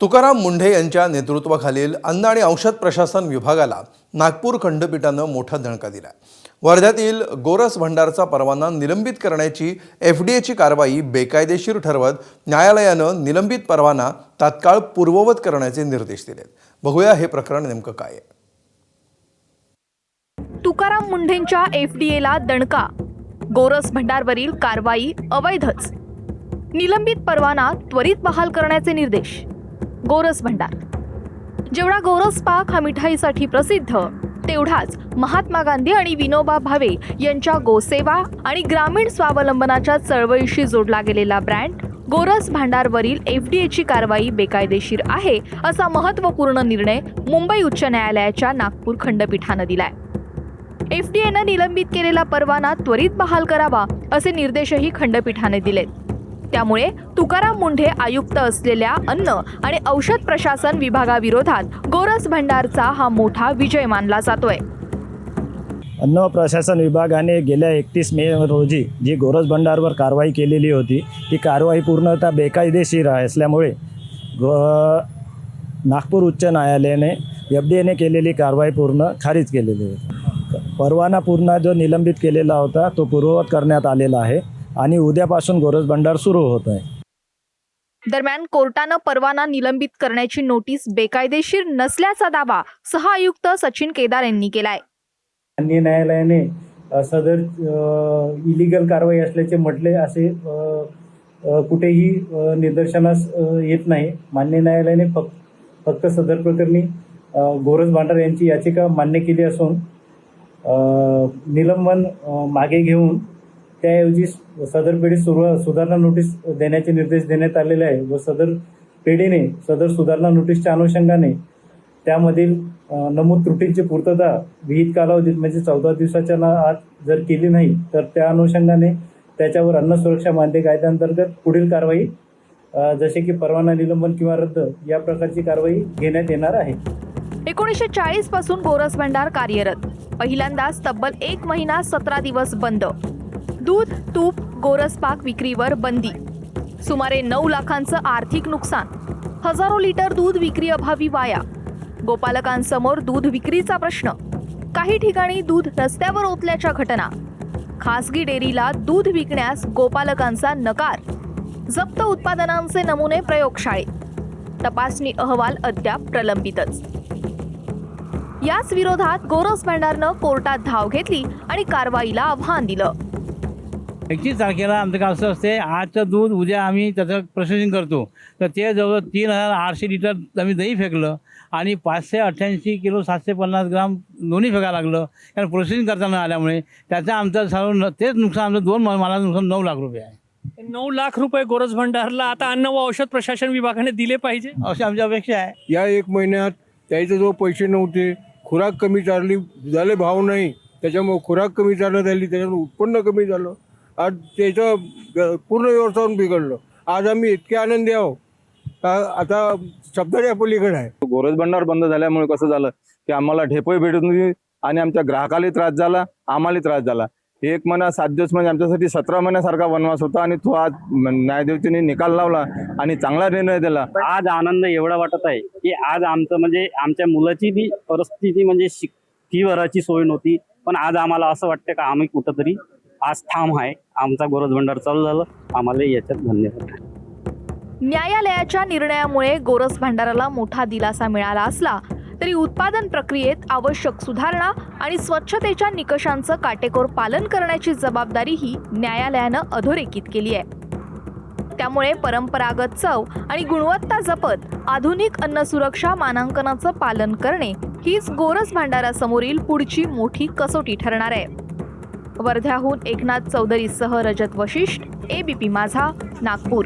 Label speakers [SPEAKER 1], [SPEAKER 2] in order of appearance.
[SPEAKER 1] तुकाराम मुंढे यांच्या नेतृत्वाखालील अन्न आणि औषध प्रशासन विभागाला नागपूर खंडपीठानं मोठा दणका दिला. वर्ध्यातील गोरस भंडारचा परवाना निलंबित करण्याची FDAची कारवाई बेकायदेशीर ठरवत न्यायालयानं निलंबित परवाना तात्काळ पूर्ववत करण्याचे निर्देश दिलेत. बघूया हे प्रकरण नेमकं काय आहे.
[SPEAKER 2] तुकाराम मुंढेंच्या FDAला दणका. गोरस भंडारवरील कारवाई अवैधच. निलंबित परवाना त्वरित बहाल करण्याचे निर्देश. गोरस भंडार जेवढा गोरस पाक हा मिठाईसाठी प्रसिद्ध, तेवढाच महात्मा गांधी आणि विनोबा भावे यांच्या गोसेवा आणि ग्रामीण स्वावलंबनाच्या चळवळीशी जोडला गेलेला ब्रँड गोरस भांडारवरील FDAची कारवाई बेकायदेशीर आहे, असा महत्त्वपूर्ण निर्णय मुंबई उच्च न्यायालयाच्या नागपूर खंडपीठानं दिलाय. FDAनं निलंबित केलेला परवाना त्वरित बहाल करावा असे निर्देशही खंडपीठाने दिलेत. त्यामुळे तुकाराम मुंढे आयुक्त असलेल्या अन्न आणि औषध प्रशासन विभागाविरोधात गोरस भंडारचा हा मोठा विजय मानला जातोय.
[SPEAKER 3] अन्न प्रशासन विभागाने गेल्या 31 मे रोजी जी गोरस भंडारवर कारवाई केलेली होती, ती कारवाई पूर्णतः बेकायदेशीर असल्यामुळे नागपूर उच्च न्यायालयाने FDAने केलेली कारवाई पूर्ण खारिज केलेली आहे. परवाना पूर्ण जो निलंबित केलेला होता तो पूर्ववत करण्यात आलेला आहे आणि उद्यापासून गोरस भंडार सुरू होत आहे.
[SPEAKER 2] दरम्यान कोर्टानं परवाना निलंबित करण्याची नोटीस बेकायदेशीर नसल्याचा दावा सहआयुक्त सचिन केदार यांनी केलाय.
[SPEAKER 4] माननीय न्यायालयाने सदर इलिगल कारवाई असल्याचे म्हटले असे कुठेही निदर्शनास येत नाही. माननीय न्यायालयाने फक्त सदर प्रकरणी गोरस भांडार यांची याचिका मान्य केली असून निलंबन मागे घेऊन त्याऐवजी सदर पेढीत सुधारणा नोटीस देण्याचे निर्देश देण्यात आलेले आहे व सदर पेढीने सदर सुधारणा नोटीसच्या अनुषंगाने त्यामधील नमूद त्रुटींची पूर्तता विहित कालावधीत म्हणजे 14 दिवसाच्या आत जर केली नाही तर त्या अनुषंगाने त्याच्यावर अन्न सुरक्षा मान्यते कायद्याअंतर्गत पुढील कारवाई जसे की परवाना निलंबन किंवा रद्द या प्रकारची कारवाई घेण्यात येणार आहे.
[SPEAKER 2] 1940 पासून गोरस भंडार कार्यरत. पहिल्यांदाच तब्बल 1 महिना 17 दिवस बंद. दूध, तूप, गोरस पाक विक्रीवर बंदी. सुमारे 9 लाखांचं आर्थिक नुकसान. हजारो लिटर दूध विक्री अभावी वाया. गोपालकांसमोर दूध विक्रीचा प्रश्न. काही ठिकाणी दूध रस्त्यावर ओतल्याच्या घटना. खासगी डेअरीला दूध विकण्यास गोपालकांचा नकार. जप्त उत्पादनांचे नमुने प्रयोगशाळेत. तपासणी अहवाल अद्याप प्रलंबितच. याच विरोधात गोरस भंडारनं कोर्टात धाव घेतली आणि कारवाईला आव्हान दिलं.
[SPEAKER 5] 21 तारखेला आमचं काम असं असते, आजचं दूध उद्या आम्ही त्याचं प्रोसेसिंग करतो. तर ते जवळ 3800 लिटर आम्ही दही फेकलं आणि 588 किलो 750 ग्राम दोन्ही फेकायला लागलं. कारण प्रोसेसिंग करताना आल्यामुळे त्याचं आमचं सर्व तेच नुकसान, आमचं 2 मालाचं नुकसान 9 लाख रुपये आहे.
[SPEAKER 6] 9 लाख रुपये गोरस भंडारला आता अन्न व औषध प्रशासन विभागाने दिले पाहिजे
[SPEAKER 5] अशी आमची अपेक्षा आहे.
[SPEAKER 7] या 1 महिन्यात त्याचे जो पैसे नव्हते, खुराक कमी चालली झाले, भाव नाही, त्याच्यामुळे खुराक कमी चालत झाली, त्याच्यामुळे उत्पन्न कमी झालं. आज त्याचं पूर्ण व्यवस्थापन बिघडलं. आज आम्ही इतके आनंदी आहोत का आता शब्दाच्या पलीकडे आहे.
[SPEAKER 8] गोरस भंडार बंद झाल्यामुळे कसं झालं की आम्हाला ढेपही भेटत नव्हती आणि आमच्या ग्राहकालाही त्रास झाला, आम्हालाही त्रास झाला. 1 महिना 7 दिवस म्हणजे आमच्यासाठी 17 महिन्यासारखा वनवास होता आणि तो आज न्यायदेवतेने निकाल लावला आणि चांगला निर्णय दिला.
[SPEAKER 9] आज आनंद एवढा वाटत आहे की आज आमचं म्हणजे आमच्या मुलाची बी परिस्थिती म्हणजे फी भरायची सोय नव्हती, पण आज आम्हाला असं वाटतं का आम्ही कुठंतरी आज ठाम आहे. आमचा गोरस भंडार चालू झालं, आम्हाला याच्यात धन्यवाद.
[SPEAKER 2] न्यायालयाच्या निर्णयामुळे गोरस भंडाराला मोठा दिलासा मिळाला असला तरी उत्पादन प्रक्रियेत आवश्यक सुधारणा आणि स्वच्छतेच्या निकषांचं काटेकोर पालन करण्याची जबाबदारीही न्यायालयानं अधोरेखित केली आहे. त्यामुळे परंपरागत चव आणि गुणवत्ता जपत आधुनिक अन्न सुरक्षा मानांकनाचं पालन करणे हीच गोरस भांडारासमोरील पुढची मोठी कसोटी ठरणार आहे. वर्ध्याहून एकनाथ चौधरीसह रजत वशिष्ठ, ABP माझा, नागपूर.